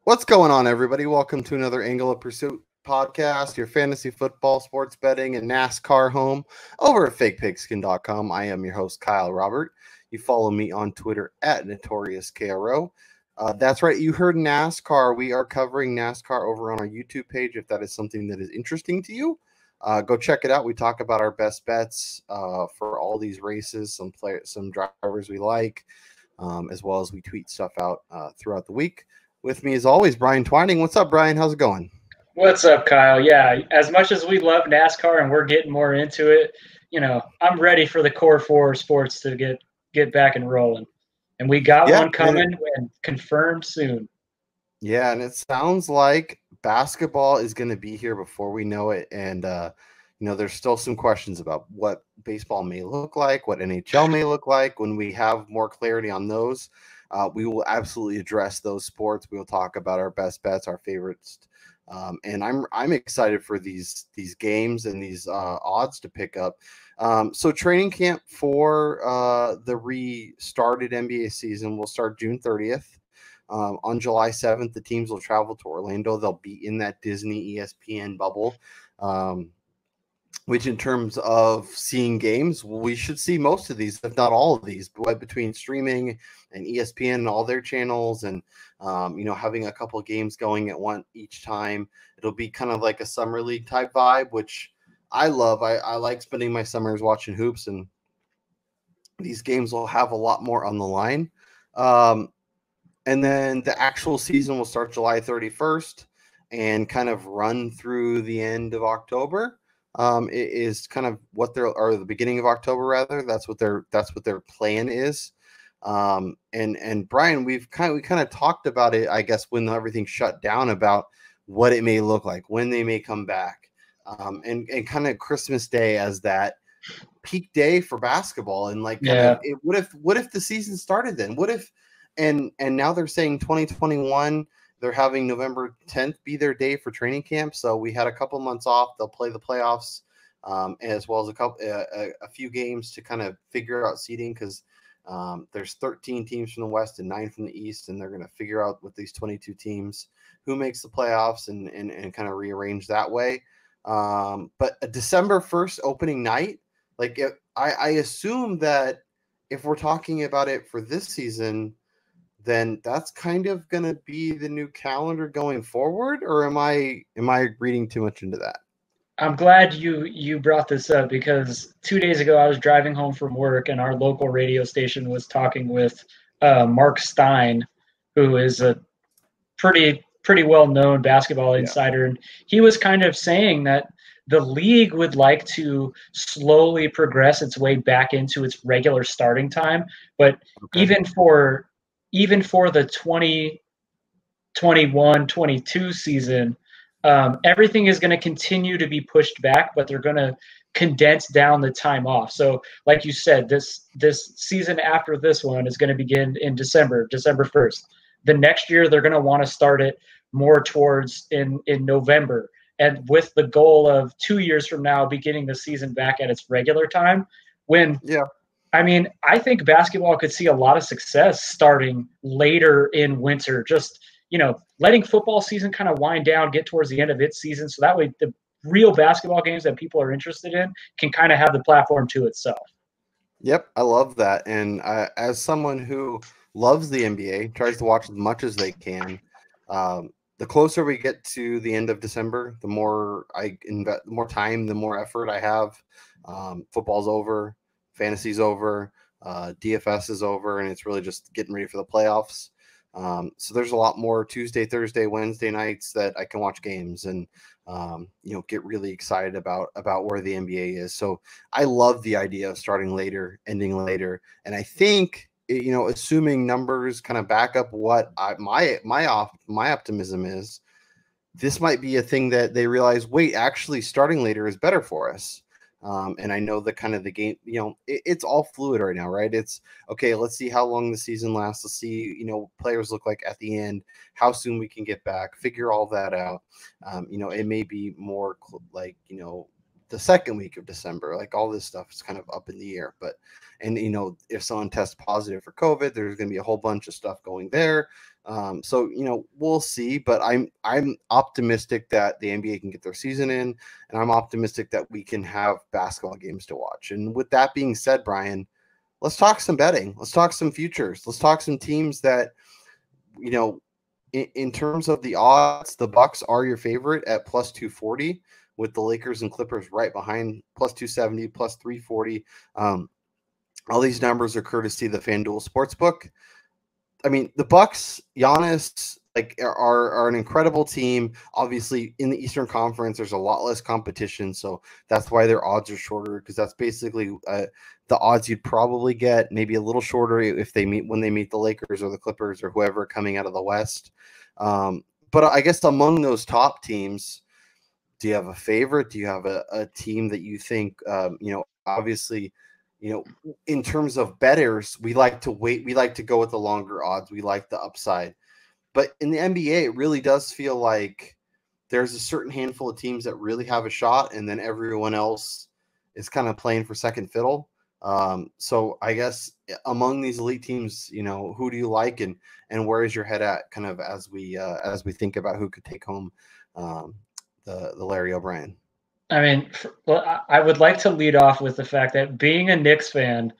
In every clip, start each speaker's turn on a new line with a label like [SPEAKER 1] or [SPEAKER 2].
[SPEAKER 1] What's going on, everybody? Welcome to another Angle of Pursuit podcast, your fantasy football, sports betting, and NASCAR home over at fakepigskin.com. I am your host, Kyle Robert. You follow me on Twitter at NotoriousKRO. That's right, you heard NASCAR. We are covering NASCAR over on our YouTube page. If that is something that is interesting to you, go check it out. We talk about our best bets for all these races, some drivers we like, as well as we tweet stuff out throughout the week. With me, as always, Brian Twining. What's up, Brian? How's it going?
[SPEAKER 2] What's up, Kyle? Yeah, as much as we love NASCAR and we're getting more into it, I'm ready for the core four sports to get back and rolling. And we got
[SPEAKER 1] Yeah,
[SPEAKER 2] one coming and confirmed soon.
[SPEAKER 1] yeah, and it sounds like basketball is going to be here before we know it. And there's still some questions about what baseball may look like, what NHL may look like. When we have more clarity on those, we will absolutely address those sports. We will talk about our best bets, our favorites, and I'm excited for these games and these odds to pick up. So training camp for the restarted NBA season will start June 30th. On July 7th, the teams will travel to Orlando. They'll be in that Disney ESPN bubble. Which in terms of seeing games, we should see most of these, if not all of these, but between streaming and ESPN and all their channels and, having a couple of games going at one each time. It'll be kind of like a summer league type vibe, which I love. I like spending my summers watching hoops, and these games will have a lot more on the line. And then the actual season will start July 31st and kind of run through the end of October. It is kind of what they're, or the beginning of October rather. That's what their plan is. And Brian, we kind of talked about it, I guess, when everything shut down, about what it may look like, when they may come back, and kind of Christmas Day as that peak day for basketball. And like, kind of, what if the season started then? What if, and now they're saying 2021. They're having November 10th be their day for training camp. So we had a couple months off. They'll play the playoffs, as well as a few games to kind of figure out seeding, because there's 13 teams from the West and 9 from the East, and they're going to figure out with these 22 teams who makes the playoffs and kind of rearrange that way. But a December 1st opening night, like I assume that if we're talking about it for this season, then that's kind of going to be the new calendar going forward, or am I reading too much into that?
[SPEAKER 2] I'm glad you brought this up because 2 days ago I was driving home from work and our local radio station was talking with Mark Stein, who is a pretty well known basketball insider, and he was kind of saying that the league would like to slowly progress its way back into its regular starting time, but
[SPEAKER 1] Okay.
[SPEAKER 2] even for the 2021-22 season, everything is going to continue to be pushed back, but they're going to condense down the time off. So, like you said, this season after this one is going to begin in December 1st. The next year, they're going to want to start it more towards in November, and with the goal of 2 years from now beginning the season back at its regular time. I think basketball could see a lot of success starting later in winter, just letting football season kind of wind down, get towards the end of its season, so that way the real basketball games that people are interested in can kind of have the platform to itself.
[SPEAKER 1] Yep, I love that. And as someone who loves the NBA, tries to watch as much as they can, the closer we get to the end of December, the more I invest, the more time, the more effort I have. Football's over, fantasy's over, DFS is over, and it's really just getting ready for the playoffs. So there's a lot more Tuesday, Thursday, Wednesday nights that I can watch games and get really excited about where the NBA is. So I love the idea of starting later, ending later, and I think assuming numbers kind of back up what my optimism is, this might be a thing that they realize, wait, actually starting later is better for us. And I know the kind of the game, it's all fluid right now, right? It's okay. Let's see how long the season lasts. Let's see, players look like at the end, how soon we can get back, figure all that out. It may be more like, the second week of December, like all this stuff is kind of up in the air. But, and if someone tests positive for COVID, there's going to be a whole bunch of stuff going there. So we'll see, but I'm optimistic that the NBA can get their season in, and I'm optimistic that we can have basketball games to watch. And with that being said, Brian, let's talk some betting. Let's talk some futures. Let's talk some teams that, in terms of the odds, the Bucks are your favorite at plus 240, with the Lakers and Clippers right behind, plus 270, plus 340. All these numbers are courtesy of the FanDuel Sportsbook. I mean, the Bucks, Giannis, are an incredible team. Obviously, in the Eastern Conference, there's a lot less competition, so that's why their odds are shorter, because that's basically the odds you'd probably get, maybe a little shorter if when they meet the Lakers or the Clippers or whoever coming out of the West. But I guess among those top teams, do you have a favorite? Do you have a team that you think, obviously, in terms of bettors, we like to wait. We like to go with the longer odds. We like the upside. But in the NBA, it really does feel like there's a certain handful of teams that really have a shot, and then everyone else is kind of playing for second fiddle. So I guess among these elite teams, who do you like, and where is your head at, kind of as we think about who could take home the Larry O'Brien?
[SPEAKER 2] I mean, I would like to lead off with the fact that, being a Knicks fan,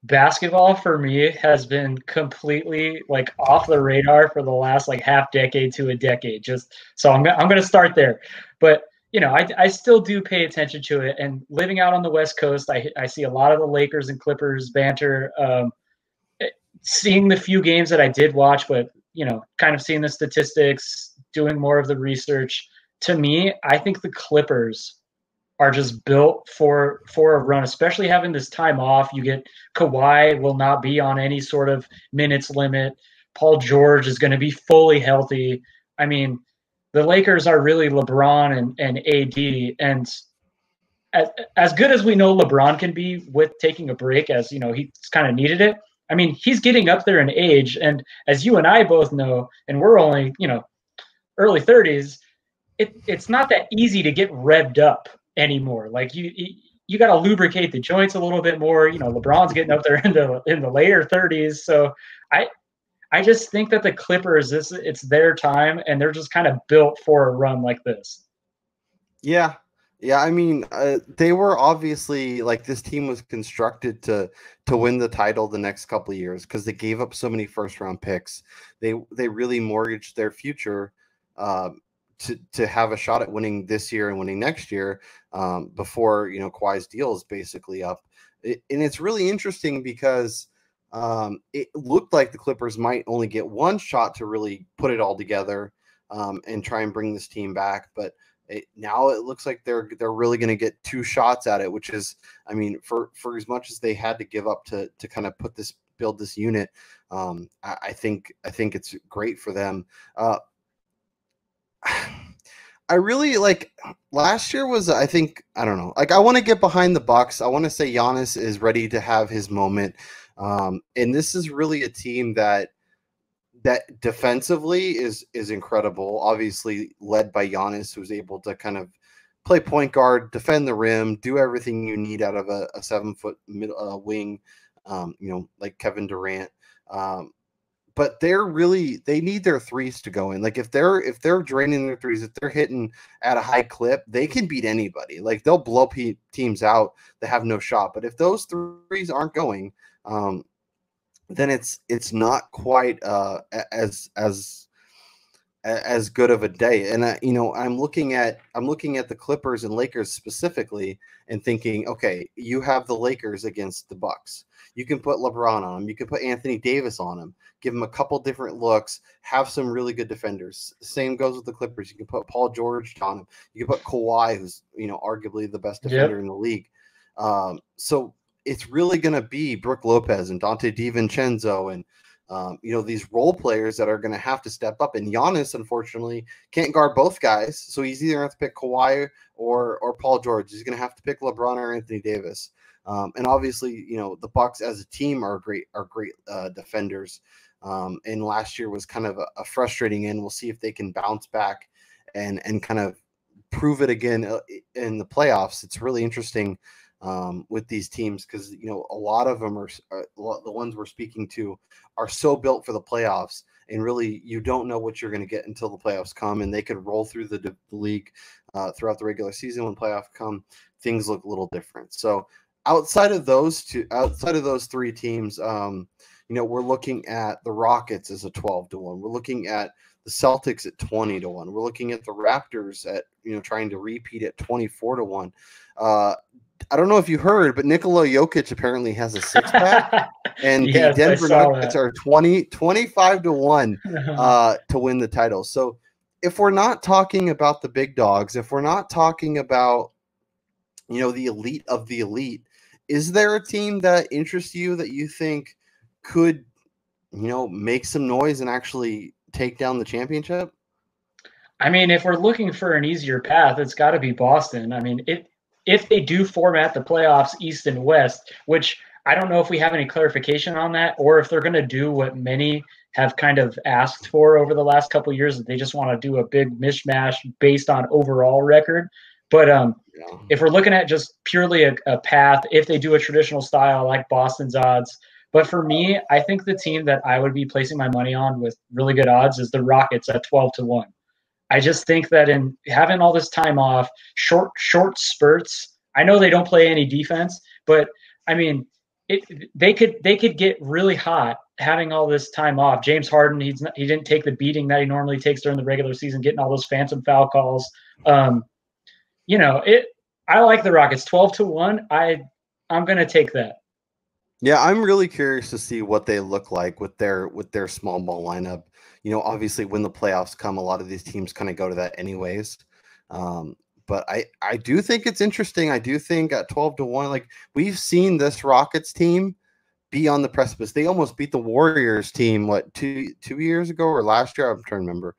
[SPEAKER 2] basketball for me has been completely off the radar for the last half decade to a decade. Just so I'm going to start there, but I still do pay attention to it. And living out on the West Coast, I see a lot of the Lakers and Clippers banter. Seeing the few games that I did watch, but kind of seeing the statistics, doing more of the research. To me, I think the Clippers are just built for a run, especially having this time off. You get Kawhi will not be on any sort of minutes limit. Paul George is going to be fully healthy. I mean, the Lakers are really LeBron and AD, and as good as we know LeBron can be with taking a break, as he's kind of needed it. I mean, he's getting up there in age, and as you and I both know, and we're only early 30s, it's not that easy to get revved up anymore. You got to lubricate the joints a little bit more. LeBron's getting up there in the later 30s, so I just think that the Clippers, it's their time, and they're just kind of built for a run like this.
[SPEAKER 1] Yeah. I mean, they were obviously this team was constructed to win the title the next couple of years, because they gave up so many first round picks. They really mortgaged their future to have a shot at winning this year and winning next year, before Kawhi's deal is basically up. And it's really interesting because it looked like the Clippers might only get one shot to really put it all together and try and bring this team back, but now it looks like they're really going to get two shots at it, which is, I mean, for as much as they had to give up to kind of build this unit, I think it's great for them. I really last year was, I don't know. I want to get behind the Bucks. I want to say Giannis is ready to have his moment. And this is really a team that defensively is incredible. Obviously led by Giannis, who's able to kind of play point guard, defend the rim, do everything you need out of a 7-foot wing, like Kevin Durant. But they need their threes to go in. If they're draining their threes, if they're hitting at a high clip, they can beat anybody. They'll blow teams out that have no shot. But if those threes aren't going, then it's not quite as good of a day. And I'm looking at the Clippers and Lakers specifically and thinking, okay, you have the Lakers against the Bucks. You can put LeBron on them. You can put Anthony Davis on them. Give them a couple different looks. Have some really good defenders. Same goes with the Clippers. You can put Paul George on them. You can put Kawhi, who's arguably the best defender in the league. So it's really going to be Brook Lopez and Dante DiVincenzo and these role players that are going to have to step up. And Giannis, unfortunately, can't guard both guys. So he's either going to have to pick Kawhi or Paul George. He's going to have to pick LeBron or Anthony Davis. And obviously, the Bucks as a team are great defenders. And last year was kind of a frustrating end. We'll see if they can bounce back and kind of prove it again in the playoffs. It's really interesting with these teams because a lot of them are the ones we're speaking to are so built for the playoffs, and really you don't know what you're going to get until the playoffs come, and they could roll through the league throughout the regular season. When playoffs come, things look a little different. So outside of those three teams, we're looking at the Rockets as a 12-1. We're looking at the Celtics at 20-1. We're looking at the Raptors at trying to repeat at 24-1. I don't know if you heard, but Nikola Jokic apparently has a six-pack, and
[SPEAKER 2] yes,
[SPEAKER 1] the Denver Nuggets are 25-1 to win the title. So if we're not talking about the big dogs, if we're not talking about the elite of the elite, is there a team that interests you that you think could make some noise and actually take down the championship?
[SPEAKER 2] I mean, if we're looking for an easier path, it's got to be Boston. I mean, if they do format the playoffs East and West, which I don't know if we have any clarification on that, or if they're going to do what many have kind of asked for over the last couple of years, that they just want to do a big mishmash based on overall record. But if we're looking at just purely a path, if they do a traditional style, I like Boston's odds. But for me, I think the team that I would be placing my money on with really good odds is the Rockets at 12-1. I just think that in having all this time off, short spurts, I know they don't play any defense, but I mean, they could get really hot having all this time off. James Harden, he didn't take the beating that he normally takes during the regular season, getting all those phantom foul calls. I like the Rockets 12-1. I'm going to take that.
[SPEAKER 1] Yeah, I'm really curious to see what they look like with their small ball lineup. Obviously when the playoffs come, a lot of these teams kind of go to that anyways. But I do think it's interesting. I do think at 12-1, like we've seen this Rockets team be on the precipice. They almost beat the Warriors team, two years ago or last year? I'm trying to remember.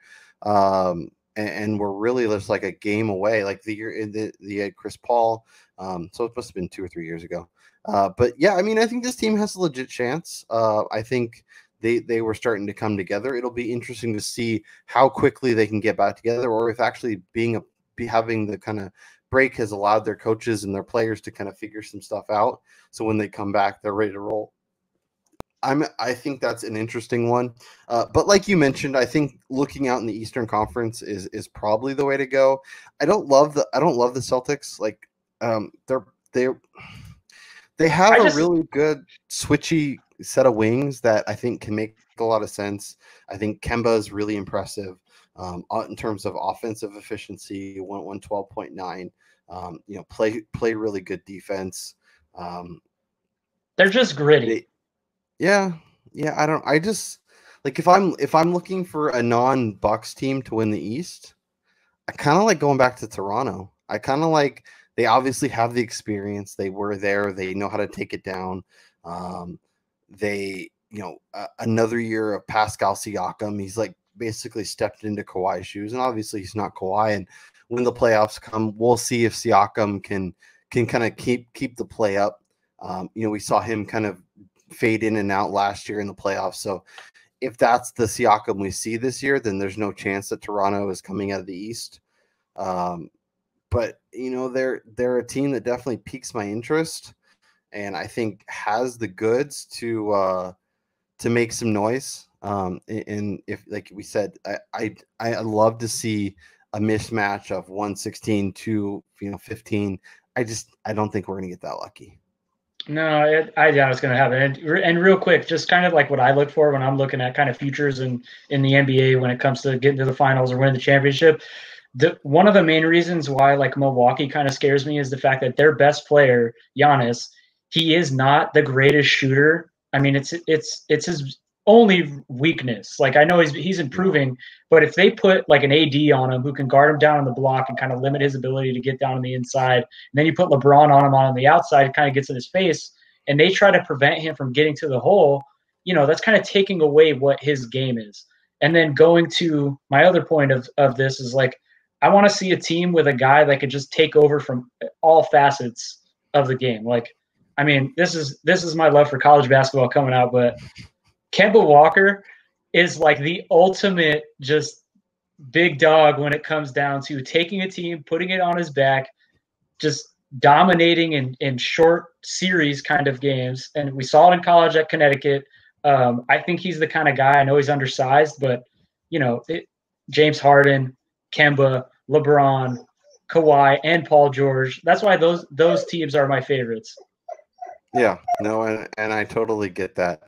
[SPEAKER 1] And we're really just like a game away, like the year the Chris Paul. So it must have been 2 or 3 years ago. But yeah, I mean, I think this team has a legit chance. I think they were starting to come together. It'll be interesting to see how quickly they can get back together, or if actually having the kind of break has allowed their coaches and their players to kind of figure some stuff out. So when they come back, they're ready to roll. I think that's an interesting one. But like you mentioned, I think looking out in the Eastern Conference is probably the way to go. I don't love the Celtics. Like they have a really good switchy set of wings that I think can make a lot of sense. I think Kemba is really impressive in terms of offensive efficiency. 112.9. Play really good defense.
[SPEAKER 2] They're just gritty.
[SPEAKER 1] Yeah. I just like if I'm looking for a non-Bucks team to win the East, I kind of like going back to Toronto. I kind of like, they obviously have the experience. They were there. They know how to take it down. Another year of Pascal Siakam. He's like basically stepped into Kawhi's shoes, and obviously he's not Kawhi. And when the playoffs come, we'll see if Siakam can kind of keep the play up. We saw him kind of fade in and out last year in the playoffs. So if that's the Siakam we see this year, then there's no chance that Toronto is coming out of the East. But they're a team that definitely piques my interest, and I think has the goods to make some noise. And if, like we said, I love to see a mismatch of 116 to 15. I don't think we're gonna get that lucky.
[SPEAKER 2] No, I doubt it's going to happen. And real quick, just kind of like what I look for when I'm looking at kind of futures in the NBA when it comes to getting to the finals or winning the championship. One of the main reasons why like Milwaukee kind of scares me is the fact that their best player, Giannis, he is not the greatest shooter. I mean, it's his only weakness. Like, I know he's improving, but if they put like an AD on him who can guard him down on the block and kind of limit his ability to get down on the inside, and then you put LeBron on him on the outside, it kind of gets in his face, and they try to prevent him from getting to the hole, that's kind of taking away what his game is. And then going to my other point of this is like, I want to see a team with a guy that could just take over from all facets of the game. Like, I mean, this is my love for college basketball coming out, but Kemba Walker is like the ultimate just big dog when it comes down to taking a team, putting it on his back, just dominating in short series kind of games. And we saw it in college at Connecticut, I think he's the kind of guy. I know he's undersized, but James Harden, Kemba, LeBron, Kawhi, and Paul George. That's why those teams are my favorites.
[SPEAKER 1] Yeah, no, and I totally get that.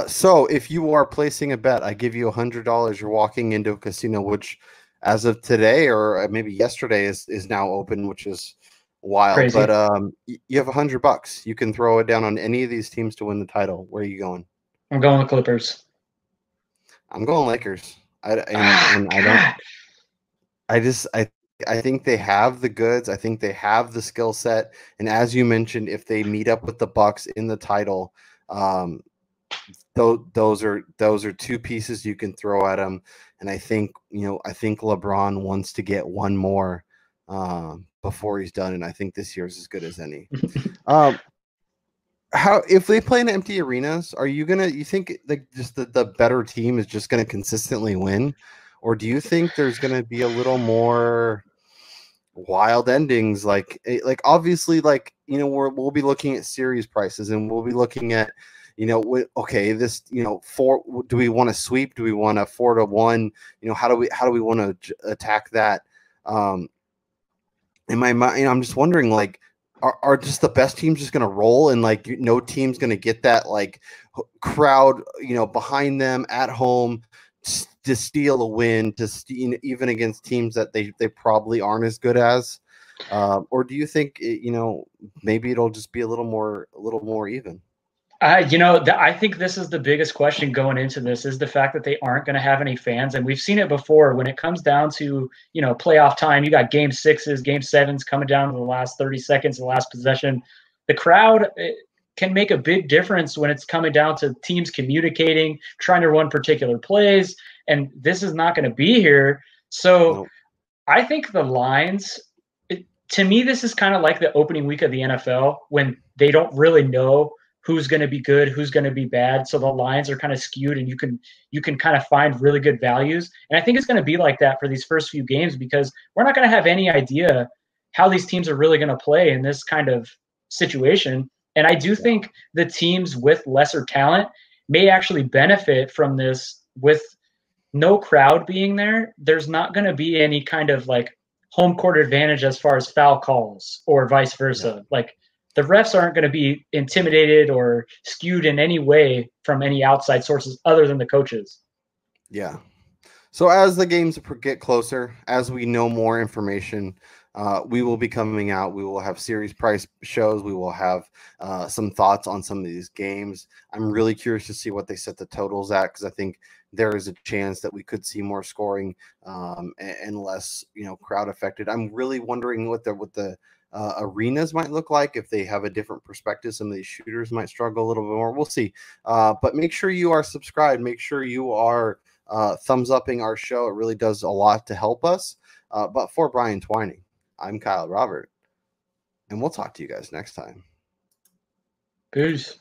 [SPEAKER 1] So if you are placing a bet, I give you $100. You're walking into a casino, which as of today or maybe yesterday is now open, which is wild.
[SPEAKER 2] Crazy.
[SPEAKER 1] But you have $100. You can throw it down on any of these teams to win the title. Where are you going?
[SPEAKER 2] I'm going with Clippers.
[SPEAKER 1] I'm going Lakers. I think they have the goods. I think they have the skill set. And as you mentioned, if they meet up with the Bucks in the title, those are two pieces you can throw at them. And I think LeBron wants to get one more before he's done. And I think this year's as good as any. How if they play in empty arenas, you think like just the better team is just gonna consistently win? Or do you think there's going to be a little more wild endings? Like obviously, we'll be looking at series prices, and we'll be looking at, okay, this, do we want to sweep? Do we want a 4-1? How do we want to attack that? In my mind, I'm just wondering, like, are just the best teams just going to roll, and like no team's going to get that like crowd, behind them at home to steal a win, even against teams that they probably aren't as good as, or do you think maybe it'll just be a little more even?
[SPEAKER 2] I think this is the biggest question going into this, is the fact that they aren't going to have any fans, and we've seen it before when it comes down to playoff time. You got game 6s, game 7s coming down to the last 30 seconds, the last possession. The crowd can make a big difference when it's coming down to teams communicating, trying to run particular plays, and this is not going to be here. So nope. I think the lines, to me, this is kind of like the opening week of the NFL when they don't really know who's going to be good, who's going to be bad. So the lines are kind of skewed, and you can kind of find really good values. And I think it's going to be like that for these first few games, because we're not going to have any idea how these teams are really going to play in this kind of situation. And I do think the teams with lesser talent may actually benefit from this. With no crowd being there, there's not going to be any kind of like home court advantage as far as foul calls or vice versa. Yeah. Like the refs aren't going to be intimidated or skewed in any way from any outside sources other than the coaches.
[SPEAKER 1] Yeah. So as the games get closer, as we know more information, we will be coming out. We will have series price shows. We will have some thoughts on some of these games. I'm really curious to see what they set the totals at, because I think there is a chance that we could see more scoring and less, crowd affected. I'm really wondering what the arenas might look like, if they have a different perspective. Some of these shooters might struggle a little bit more. We'll see. But make sure you are subscribed. Make sure you are thumbs upping our show. It really does a lot to help us. But for Brian Twining, I'm Kyle Robert, and we'll talk to you guys next time.
[SPEAKER 2] Peace.